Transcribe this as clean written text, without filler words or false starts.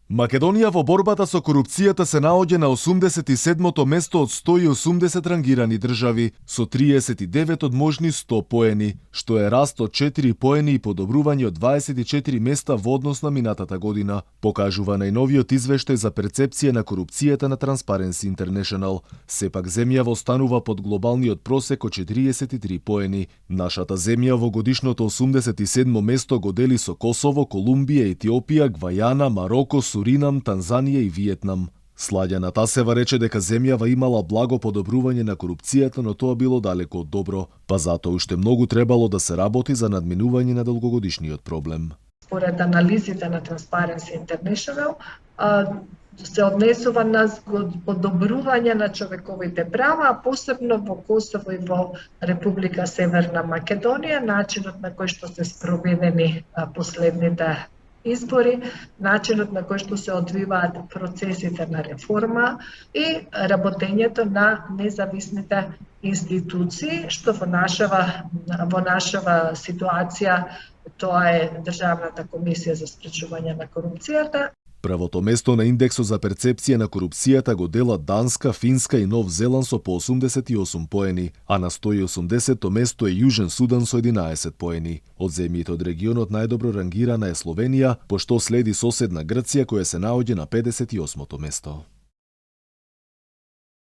Македонија во борбата со корупцијата се наоѓа на 87-то место од 180 рангирани држави, со 39 од можни 100 поени, што е раст од 4 поени и подобрување од 24 места во однос на минатата година, покажува најновиот извештај за перцепција на корупцијата на Transparency International. Сепак земјава останува под глобалниот просек од 43 поени. Нашата земја во годишното 87-мо место го дели со Косово, Колумбија, Етиопија, Гвајана, Мароко, Суринам, Танзанија и Виетнам. Слаѓана Тасева рече дека земјава имала благо подобрување на корупцијата, но тоа било далеко од добро, па затоа уште многу требало да се работи за надминување на долгогодишниот проблем. Според анализите на Transparency International, се однесува на подобрување на човековите права, а посебно во Косово и во Република Северна Македонија, начинот на кој што се спроведени последните избори, начинот на кој што се одвиваат процесите на реформа и работењето на независните институции, што во нашава ситуација тоа е Државната комисија за спречување на корупцијата. Првото место на индексот за перцепција на корупцијата го делат Данска, Финска и Нов Зеланд со по 88 поени, а на 180-то место е Јужен Судан со 11 поени. Од земјите од регионот најдобро рангирана е Словенија, пошто следи соседна Грција која се наоѓа на 58-то место.